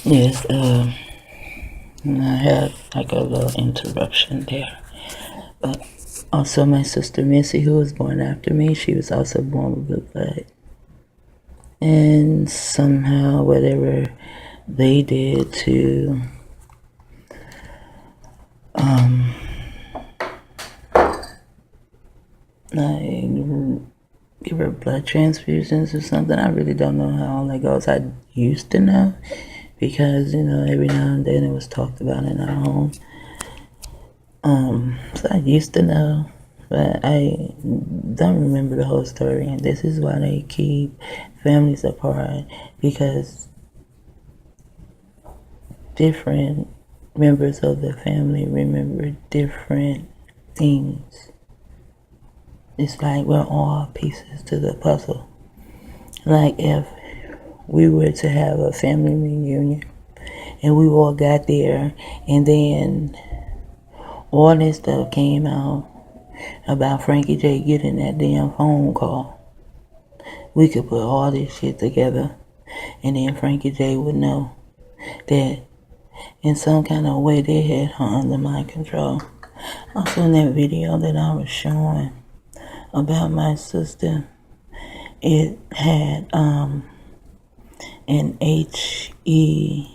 Yes, I had like a little interruption there. But also my sister Missy, who was born after me, she was also born with blood. And somehow whatever they did to like give her blood transfusions or something. I really don't know how all that goes. I used to know because, every now and then it was talked about in our home. So I used to know, but I don't remember the whole story. And this is why they keep families apart, because different members of the family remember different things. It's like we're all pieces to the puzzle. Like if we were to have a family reunion and we all got there and then all this stuff came out about Frankie J getting that damn phone call, we could put all this shit together and then Frankie J would know that in some kind of way they had her under my control. Also in that video that I was showing about my sister, it had an HE.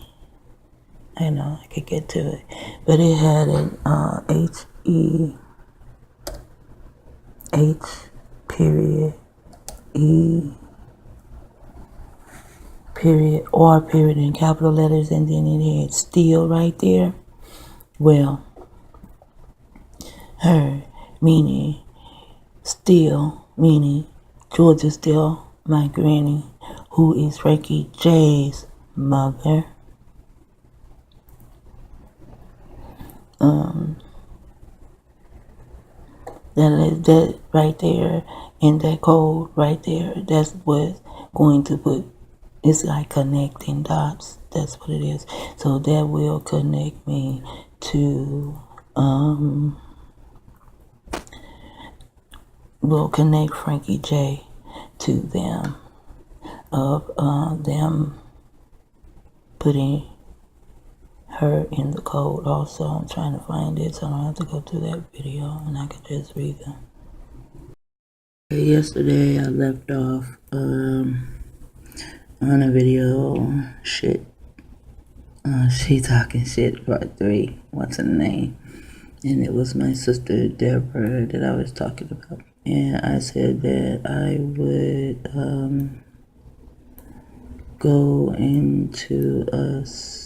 I know I could get to it, but it had an H period E period R period in capital letters, and then it had still right there. Well, her meaning still, meaning Georgia Still, my granny, who is Frankie J's mother. That right there in that code right there, that's what's going to put, it's like connecting dots. That's what it is. So that will connect me to, will connect Frankie J to them, of them putting her in the code also. I'm trying to find it so I don't have to go through that video and I can just read them. Yesterday I left off on a video, shit, she talking shit part 3, what's her name? And it was my sister Deborah that I was talking about. And I said that I would go into us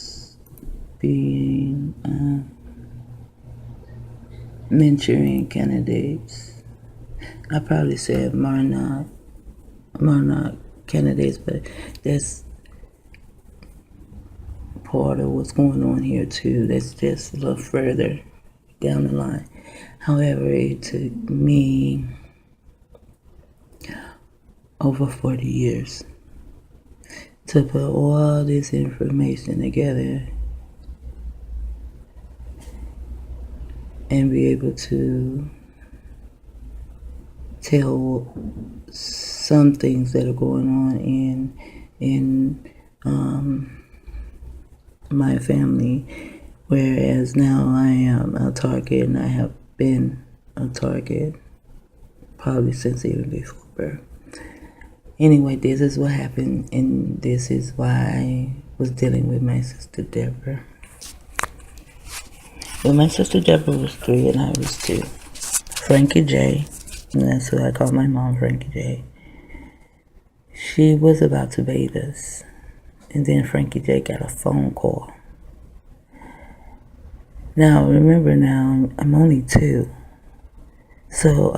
being Manchurian candidates. I probably said monarch candidates, but that's part of what's going on here too. That's just a little further down the line. However, it took me over 40 years to put all this information together and be able to tell some things that are going on in my family, whereas now I am a target, and I have been a target probably since even before birth. Anyway, this is what happened, and this is why I was dealing with my sister Deborah. Well, my sister Deborah was 3 and I was 2. Frankie J, and that's what I call my mom, Frankie J, she was about to bathe us. And then Frankie J got a phone call. Now, remember now, I'm only 2. So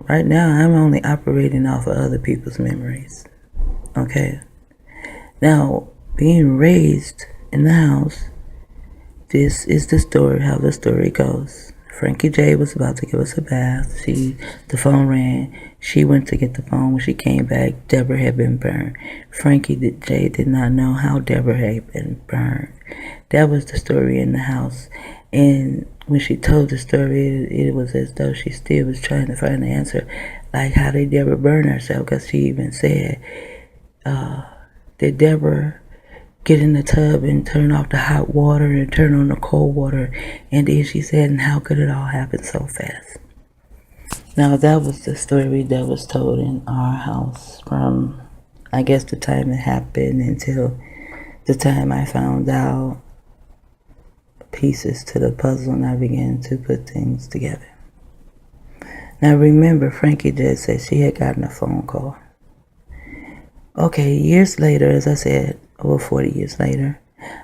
right now, I'm only operating off of other people's memories. Okay? Now, being raised in the house, this is the story, how the story goes. Frankie J was about to give us a bath. The phone rang. She went to get the phone. When she came back, Deborah had been burned. Frankie J did not know how Deborah had been burned. That was the story in the house. And when she told the story, it was as though she still was trying to find the answer. Like, how did Deborah burn herself? Because she even said that Deborah get in the tub and turn off the hot water and turn on the cold water. And then she said, and how could it all happen so fast? Now, that was the story that was told in our house from, I guess, the time it happened until the time I found out pieces to the puzzle and I began to put things together. Now, remember, Frankie just said she had gotten a phone call. Okay, years later, as I said, over 40 years later,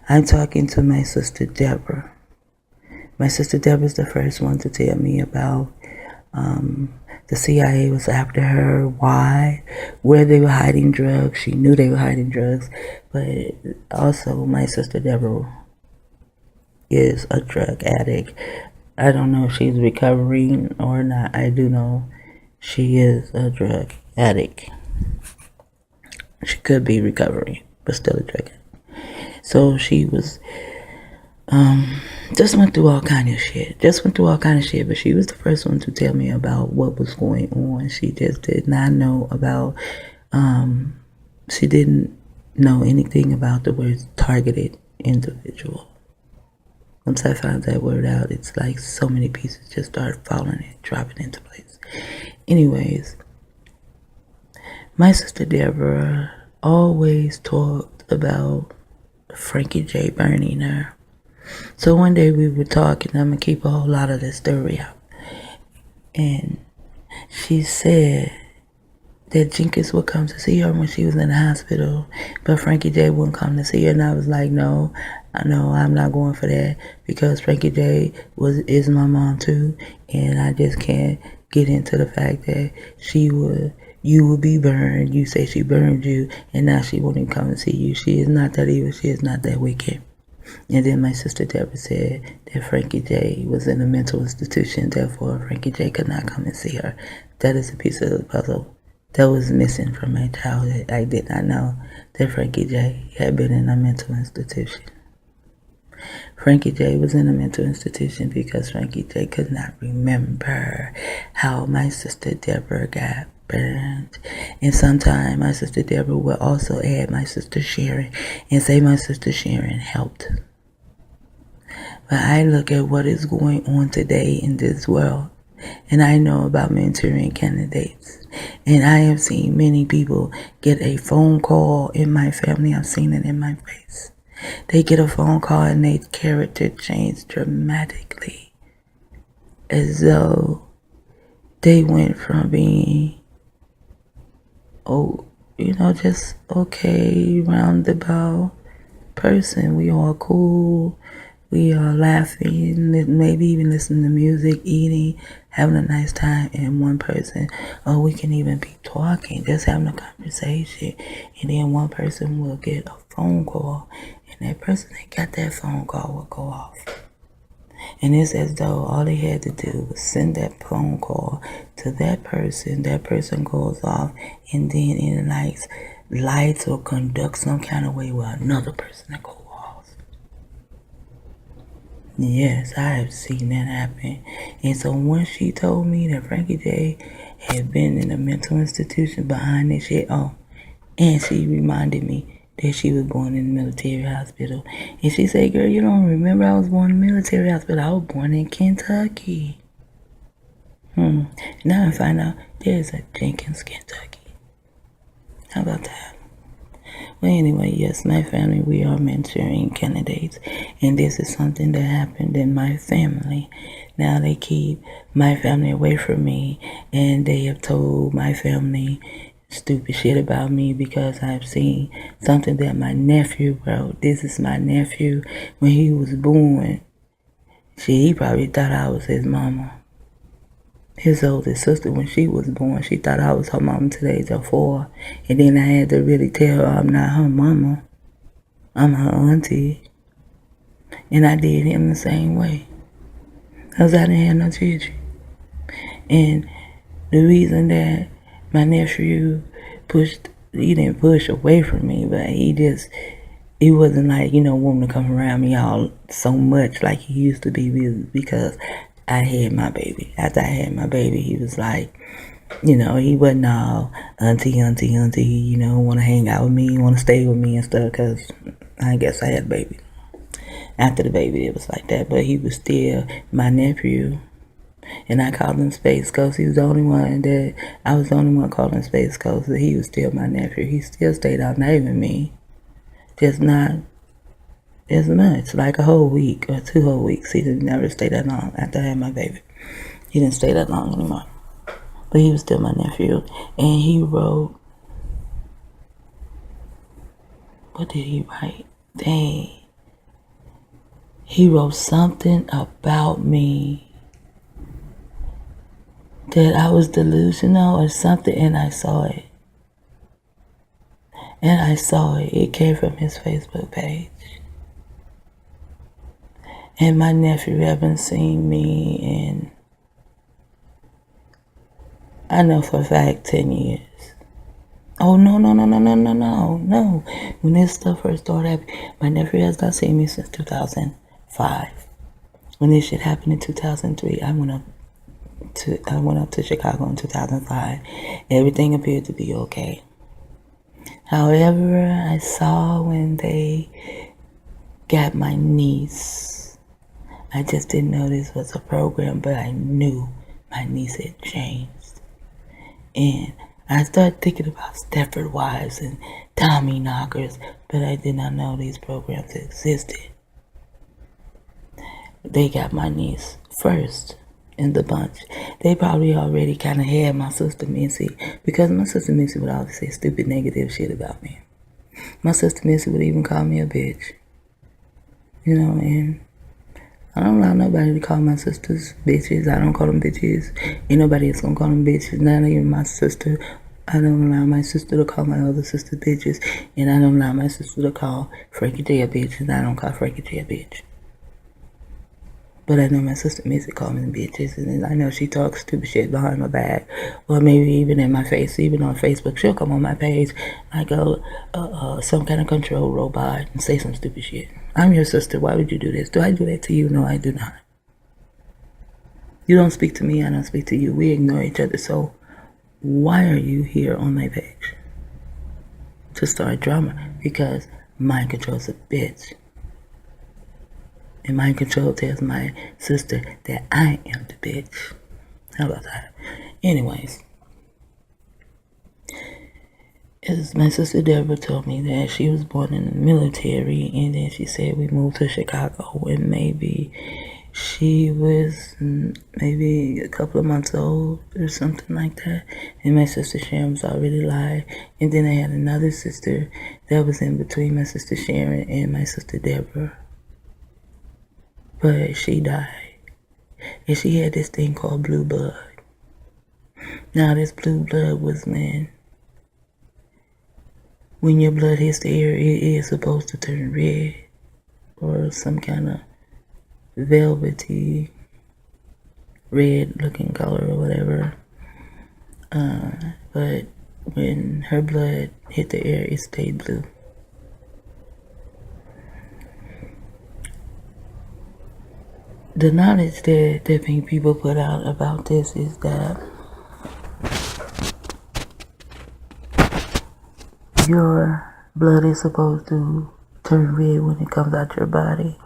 I'm talking to my sister Deborah. My sister Deborah's the first one to tell me about the CIA was after her, why, where they were hiding drugs. She knew they were hiding drugs, but also my sister Deborah is a drug addict. I don't know if she's recovering or not. I do know she is a drug addict. She could be recovering, but still a drug addict. So she was just went through all kind of shit. But she was the first one to tell me about what was going on. She just did not know about, she didn't know anything about the word targeted individual. Once I found that word out, it's like so many pieces just started falling and dropping into place. Anyways, my sister Deborah always talked about Frankie J burning her. So one day we were talking, I'm going to keep a whole lot of this story out. And she said that Jenkins would come to see her when she was in the hospital, but Frankie J wouldn't come to see her. And I was like, no, I'm not going for that, because Frankie J is my mom too. And I just can't get into the fact that you would be burned. You say she burned you, and now she won't even come and see you. She is not that evil. She is not that wicked. And then my sister Deborah said that Frankie J was in a mental institution, therefore Frankie J could not come and see her. That is a piece of the puzzle that was missing from my childhood. I did not know that Frankie J had been in a mental institution. Frankie J was in a mental institution because Frankie J could not remember how my sister Deborah got burned. And sometimes my sister Deborah will also add my sister Sharon and say my sister Sharon helped. But I look at what is going on today in this world, and I know about Manchurian candidates. And I have seen many people get a phone call in my family. I've seen it in my face. They get a phone call and their character changed dramatically, as though they went from being, just okay, roundabout person. We all cool. We are laughing, maybe even listening to music, eating, having a nice time. And one person, we can even be talking, just having a conversation. And then one person will get a phone call, and that person that got that phone call will go off. And it's as though all they had to do was send that phone call to that person. That person goes off, and then it lights or conducts some kind of way with another person that goes off. Yes, I have seen that happen. And so once she told me that Frankie J had been in a mental institution behind this shit, and she reminded me that she was born in a military hospital. And she said, girl, you don't remember I was born in a military hospital. I was born in Kentucky. Now I find out there's a Jenkins, Kentucky. How about that? Well, anyway, yes, my family, we are Manchurian candidates. And this is something that happened in my family. Now they keep my family away from me, and they have told my family stupid shit about me because I've seen something that my nephew wrote. This is my nephew. When he was born, he probably thought I was his mama. His oldest sister, when she was born, she thought I was her mama to the age of 4. And then I had to really tell her I'm not her mama. I'm her auntie. And I did him the same way, because I didn't have no children. And the reason that my nephew he didn't push away from me, but he wasn't like, wanting to come around me all so much like he used to be, because I had my baby. After I had my baby, he was like, he wasn't all auntie, want to hang out with me, want to stay with me and stuff, because I guess I had a baby. After the baby, it was like that. But he was still my nephew. And I called him Space Ghost. He was the only one that, I was the only one calling Space Ghost. But he was still my nephew. He still stayed out naming me. Just not as much. Like a whole week or 2 whole weeks. He didn't never stay that long after I had my baby. He didn't stay that long anymore. But he was still my nephew. And he wrote, what did he write? Dang. He wrote something about me that I was delusional or something, and I saw it. And I saw it. It came from his Facebook page. And my nephew haven't seen me in, I know for a fact, 10 years. Oh, no. When this stuff first started happening, my nephew has not seen me since 2005. When this shit happened in 2003, I went up to Chicago in 2005. Everything appeared to be okay. However, I saw when they got my niece. I just didn't know this was a program, but I knew my niece had changed. And I started thinking about Stepford Wives and Tommy Knockers, but I did not know these programs existed. They got my niece first in the bunch. They probably already kind of had my sister Missy, because my sister Missy would always say stupid negative shit about me. My sister Missy would even call me a bitch. And I don't allow nobody to call my sisters bitches. I don't call them bitches. Ain't nobody else gonna call them bitches. Not even my sister. I don't allow my sister to call my other sister bitches. And I don't allow my sister to call Frankie J a bitch. And I don't call Frankie J a bitch. But I know my sister Missy call me bitches. And I know she talks stupid shit behind my back. Or maybe even in my face. Even on Facebook. She'll come on my page like some kind of control robot and say some stupid shit. I'm your sister. Why would you do this? Do I do that to you? No, I do not. You don't speak to me. I don't speak to you. We ignore each other. So why are you here on my page? To start drama. Because mind control's a bitch. And mind control tells my sister that I am the bitch. How about that? Anyways. As my sister Deborah told me that she was born in the military, and then she said we moved to Chicago when maybe she was maybe a couple of months old or something like that. And my sister Sharon was already alive. And then I had another sister that was in between my sister Sharon and my sister Deborah. But she died. And she had this thing called blue blood. Now this blue blood was when your blood hits the air, it is supposed to turn red or some kind of velvety red looking color or whatever. But when her blood hit the air, it stayed blue. The knowledge that people put out about this is that your blood is supposed to turn red when it comes out your body.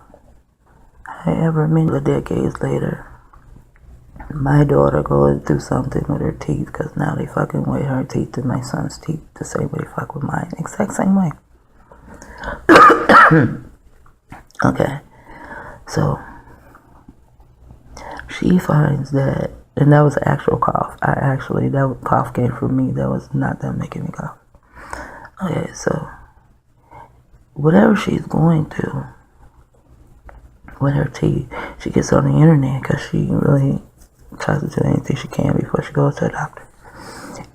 However, many decades later, my daughter goes through something with her teeth, because now they fucking with her teeth and my son's teeth the same way they fuck with mine. Exact same way. Okay. So she finds that, and that was an actual cough. That cough came from me. That was not them making me cough. Okay, so whatever she's going through with her teeth, she gets on the internet because she really tries to do anything she can before she goes to a doctor.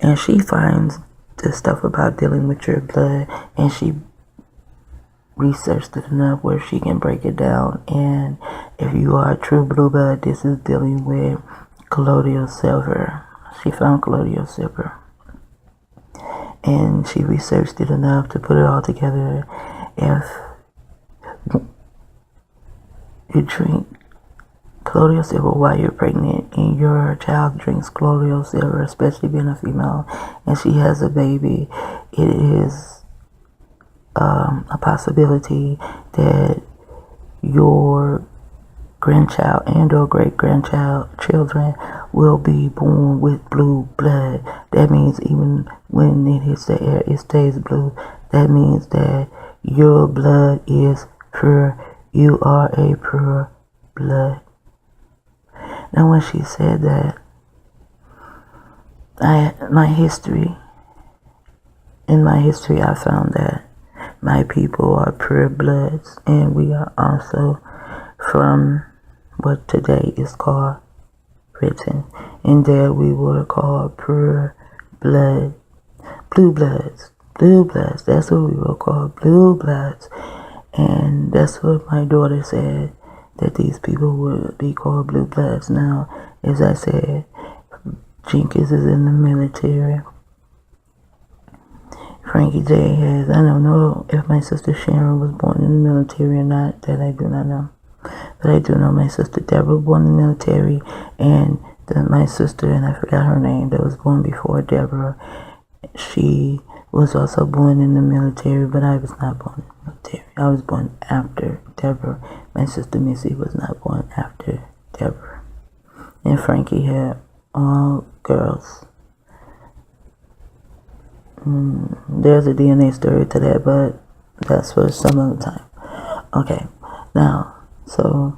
And she finds this stuff about dealing with your blood, and she researched it enough where she can break it down. And if you are a true blue blood, this is dealing with colloidal silver. She found colloidal silver. And she researched it enough to put it all together. If you drink colloidal silver while you're pregnant and your child drinks colloidal silver, especially being a female, and she has a baby, it is a possibility that your grandchild and or great-grandchild children will be born with blue blood. That means even when it hits the air, it stays blue. That means that your blood is pure. You are a pure blood. Now when she said that, in my history, I found that my people are pure bloods, and we are also from what today is called Britain. And there we were called pure blood, blue bloods, that's what we were called, blue bloods. And that's what my daughter said, that these people would be called blue bloods. Now, as I said, Jenkins is in the military. Frankie J has, I don't know if my sister Sharon was born in the military or not, that I do not know. But I do know my sister Deborah was born in the military, and my sister, and I forgot her name, that was born before Deborah, she was also born in the military, but I was not born in the military. I was born after Deborah. My sister Missy was not born after Deborah. And Frankie had all girls. There's a DNA story to that, but that's for some other time. Okay, now, so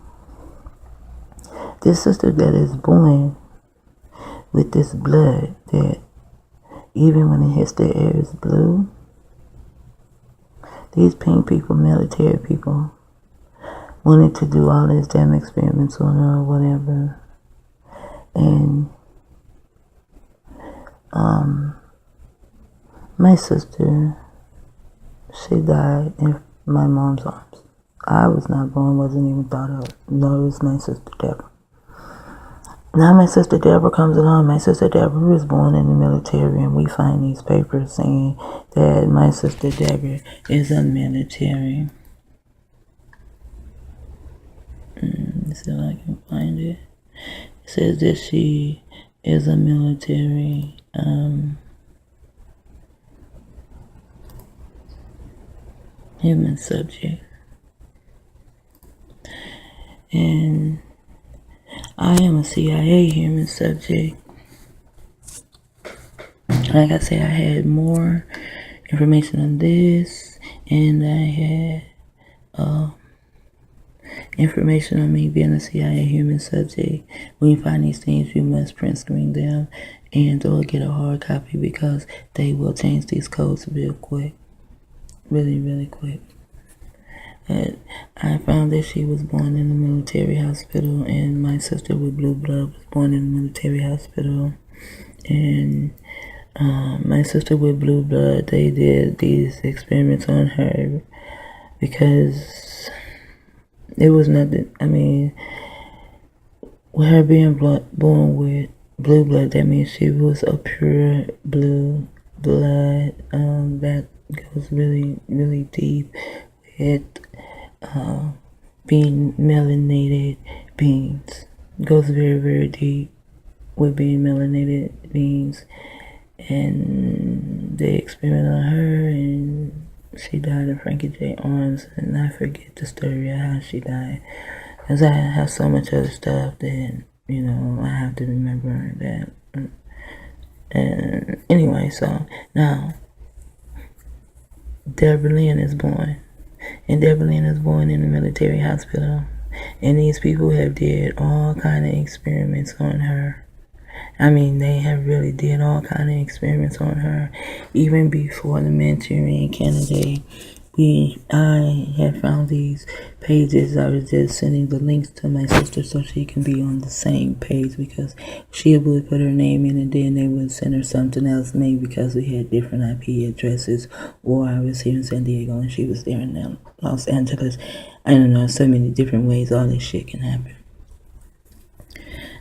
this sister that is born with this blood that even when it hits the air is blue, these pink people, military people, wanted to do all these damn experiments on her or whatever. And my sister, she died in my mom's arms. I was not born, wasn't even thought of. No, it was my sister Deborah. Now my sister Deborah comes along. My sister Deborah was born in the military, and we find these papers saying that my sister Deborah is a military. Let's see if I can find it. It says that she is a military human subject. And I am a CIA human subject. Like I said, I had more information on this, and I had information on me being a CIA human subject. When you find these things, you must print screen them and or get a hard copy, because they will change these codes real quick. Really, really quick. I found that she was born in the military hospital, and my sister with blue blood was born in the military hospital. And my sister with blue blood, they did these experiments on her because it was nothing. I mean, with her being born with blue blood, that means she was a pure blue blood. That goes really, really deep with being melanated beings. It goes very, very deep with being melanated beings. And they experimented on her, and she died in Frankie J arms. And I forget the story of how she died, because I have so much other stuff that, you know, I have to remember that. And anyway, so now Deborah Lynn is born. And Deborah Lynn is born in the military hospital. And these people have did all kind of experiments on her. I mean, they have really did all kind of experiments on her. Even before the Manchurian candidate, I had found these pages. I was just sending the links to my sister so she can be on the same page, because she would put her name in and then they would send her something else, maybe because we had different IP addresses, or I was here in San Diego and she was there in Los Angeles. I don't know, so many different ways all this shit can happen.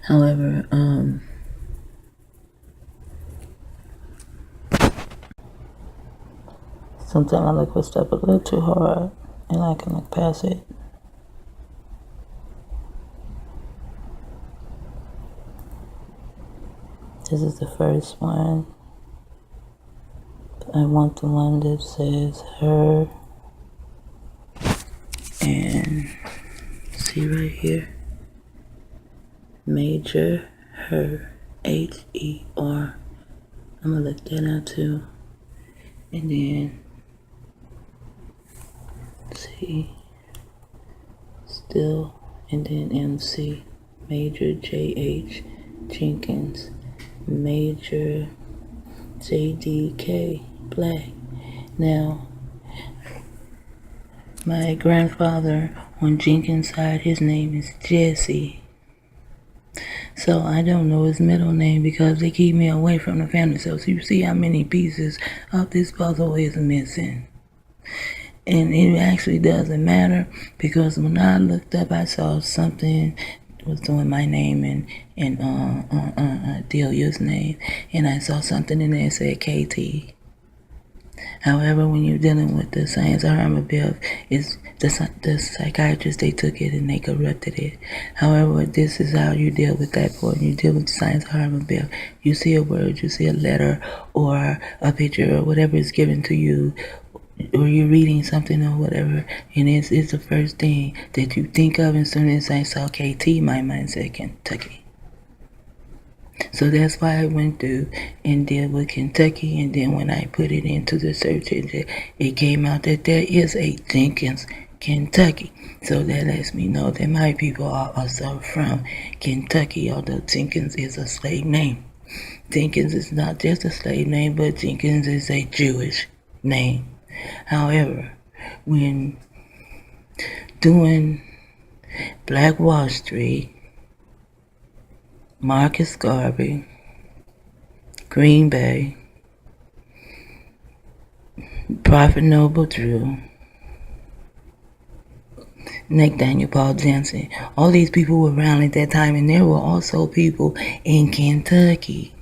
However, sometimes I look for stuff a little too hard, and I can look past it. This is the first one. I want the one that says her And see right here, major her, H-E-R. I'm gonna look that up too. And then C, still, and then MC, major J-H, Jenkins, major J-D-K, Black. Now, my grandfather on Jenkins' side, his name is Jesse. So I don't know his middle name because they keep me away from the family. So you see how many pieces of this puzzle is missing. And it actually doesn't matter because when I looked up, I saw something was doing my name and Delia's name, and I saw something in there that said KT. However, when you're dealing with the science of Harmabeth, it's the psychiatrists, they took it and they corrupted it. However, this is how you deal with that point. You deal with the science of Harmabeth. You see a word, you see a letter or a picture or whatever is given to you, or you're reading something or whatever, and it's the first thing that you think of. And as soon as I saw KT, my mind said Kentucky. So that's why I went through and dealt with Kentucky, and then when I put it into the search engine, it came out that there is a Jenkins, Kentucky. So that lets me know that my people are also from Kentucky, although Jenkins is a slave name. Jenkins is not just a slave name, but Jenkins is a Jewish name. However, when doing Black Wall Street, Marcus Garvey, Green Bay, Prophet Noble Drew, Nathaniel Paul Johnson, all these people were around at that time, and there were also people in Kentucky.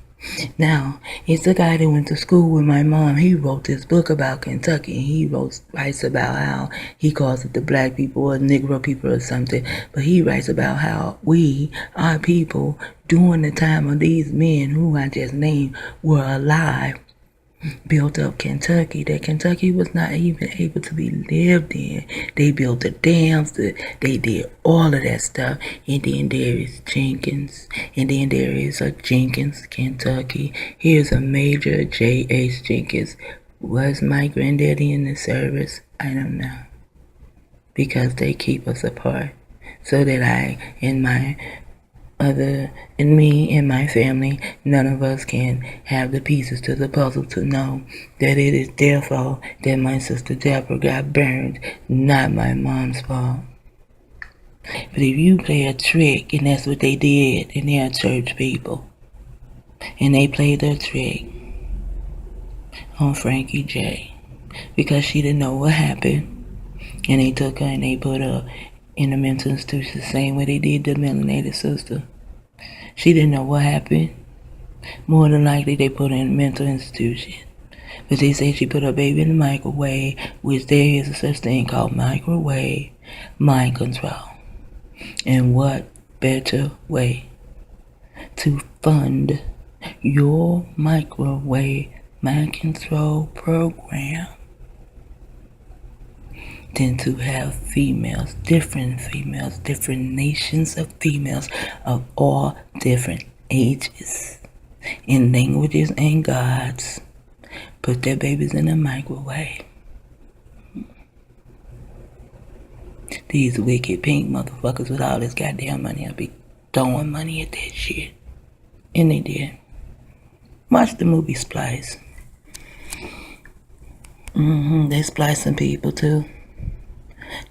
Now, it's a guy that went to school with my mom. He wrote this book about Kentucky. He writes about how he calls it the black people or Negro people or something. But he writes about how we, our people, during the time of these men who I just named were alive, built up Kentucky, that Kentucky was not even able to be lived in. They built the dams, they did all of that stuff. And then there is Jenkins, and then there is a Jenkins, Kentucky. Here's a major J.H. Jenkins. Was my granddaddy in the service? I don't know. Because they keep us apart. So that me and my family, none of us can have the pieces to the puzzle to know that it is their fault that my sister Deborah got burned, not my mom's fault. But if you play a trick, and that's what they did, and they're church people, and they played their trick on Frankie J, because she didn't know what happened, and they took her and they put her in a mental institution the same way they did the melanated sister. She didn't know what happened. More than likely, they put her in a mental institution. But they say she put her baby in the microwave, which there is a such thing called microwave mind control. And what better way to fund your microwave mind control program than to have females, different nations of females of all different ages, in languages and gods, put their babies in a microwave. These wicked pink motherfuckers with all this goddamn money, I'll be throwing money at that shit. And they did. Watch the movie Splice. They splicing people too.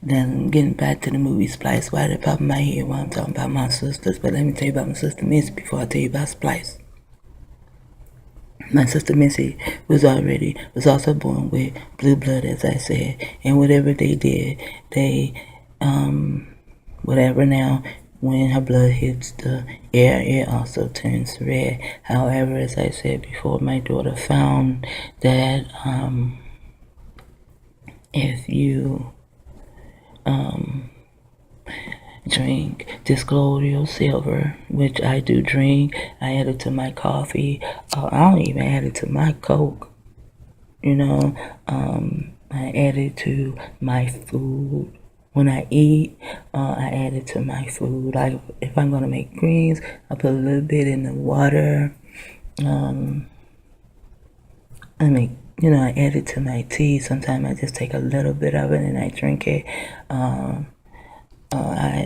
Then getting back to the movie Splice, why did it pop in my head while I'm talking about my sisters? But let me tell you about my sister Missy before I tell you about Splice. My sister Missy was also born with blue blood, as I said, and whatever they did, whatever now, when her blood hits the air, it also turns red. However, as I said before, my daughter found that if you drink discolloidal silver, which I do drink, I add it to my coffee. I don't even add it to my Coke. I add it to my food. when I eat, I add it to my food. Like if I'm gonna make greens, I put a little bit in the water. I add it to my tea. Sometimes I just take a little bit of it and I drink it.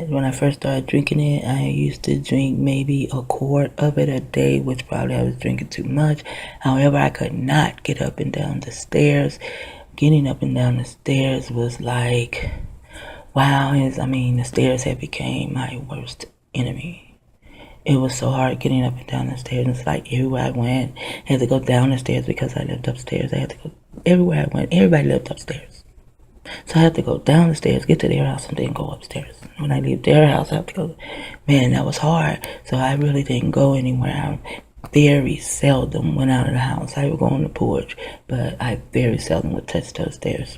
When I first started drinking it, I used to drink maybe a quart of it a day, which probably I was drinking too much. However, I could not get up and down the stairs. Getting up and down the stairs was like, wow. The stairs had became my worst enemy. It was so hard getting up and down the stairs. It's like everywhere I went, I had to go down the stairs because I lived upstairs. I had to go everywhere I went. Everybody lived upstairs. So I had to go down the stairs, get to their house, and then go upstairs. When I leave their house, I have to go. Man, that was hard. So I really didn't go anywhere. I very seldom went out of the house. I would go on the porch, but I very seldom would touch those stairs.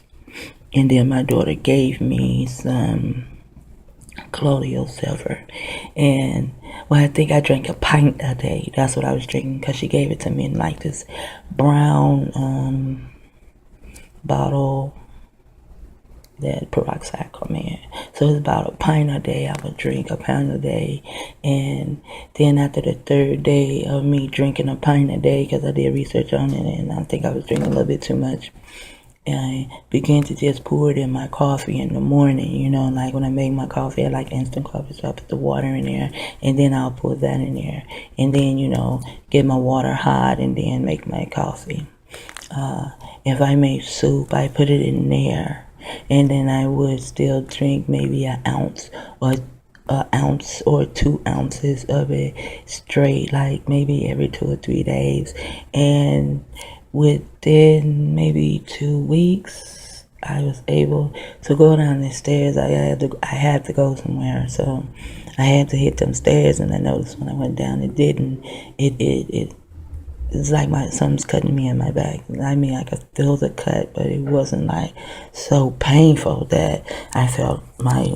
And then my daughter gave me some colloidal silver. And, I think I drank a pint a day. That's what I was drinking because she gave it to me in like this brown bottle that peroxide come in. So it's about a pint a day. I would drink a pint a day. And then after the third day of me drinking a pint a day, because I did research on it and I think I was drinking a little bit too much, I began to just pour it in my coffee in the morning. Like when I make my coffee, I like instant coffee, so I put the water in there and then I'll pour that in there. And then, get my water hot and then make my coffee. If I made soup, I put it in there. And then I would still drink maybe an ounce or 2 ounces of it straight, like maybe every 2 or 3 days. And within maybe 2 weeks, I was able to go down the stairs. I had to go somewhere, so I had to hit them stairs. And I noticed when I went down, it didn't. It's like something's cutting me in my back. I could feel the cut, but it wasn't like so painful that I felt my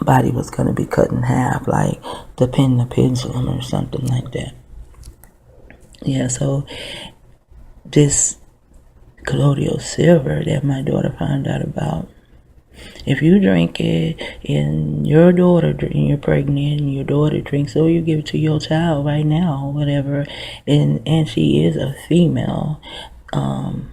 body was going to be cut in half, like the pendulum or something like that. Yeah, so this colloidal silver that my daughter found out about, if you drink it and you're pregnant and your daughter drinks, or you give it to your child right now, whatever, and she is a female, 9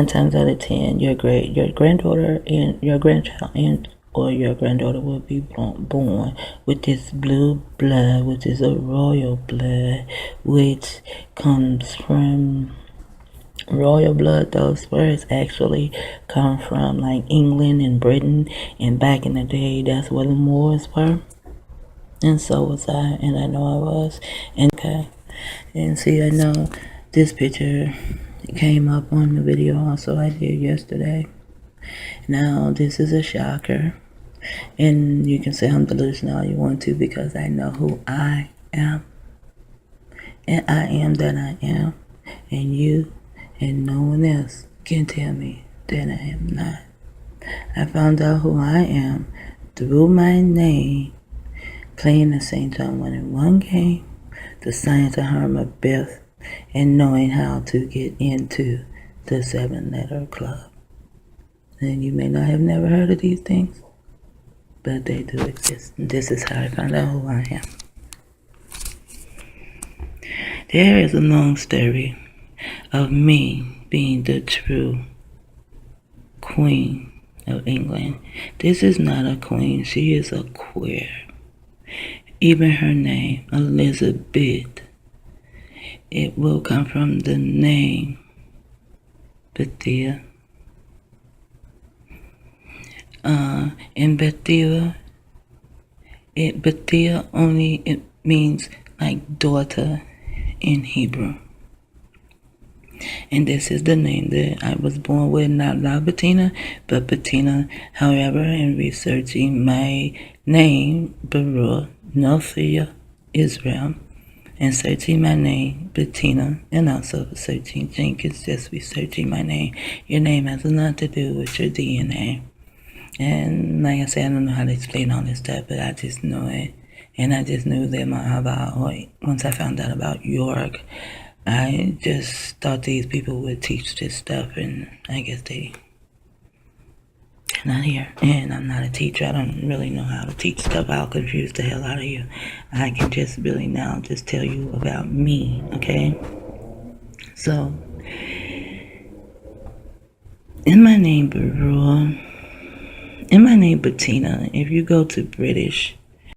times out of 10, your granddaughter and your grandchild or your granddaughter will be born with this blue blood, which is a royal blood, which comes from royal blood. Those words actually come from like England and Britain, and back in the day, that's where the Moors were. And so was I, and I know I was. And see, I know this picture came up on the video also I did yesterday. Now, this is a shocker, and you can say I'm delusional all you want to, because I know who I am, and I am that I am, and you and no one else can tell me that I am not. I found out who I am through my name, playing the St. John 1-1 game, the Science of Hermabeth, and knowing how to get into the 7-letter club. And you may not have never heard of these things, but they do exist. And this is how I found out who I am. There is a long story of me being the true Queen of England. This is not a queen, she is a queer. Even her name, Elizabeth, it will come from the name Bethia. And Bethia it means like daughter in Hebrew. And this is the name that I was born with, not La Bettina, but Bettina. However, in researching my name, Baruch Nothia Israel, and searching my name, Bettina, and also searching Jenkins, just researching my name. Your name has a lot to do with your DNA. And like I said, I don't know how to explain all this stuff, but I just know it. And I just knew that once I found out about York, I just thought these people would teach this stuff, and I guess they not here. And I'm not a teacher. I don't really know how to teach stuff. I'll confuse the hell out of you. I can just really now just tell you about me, okay? So, in my name, Bettina, if you go to British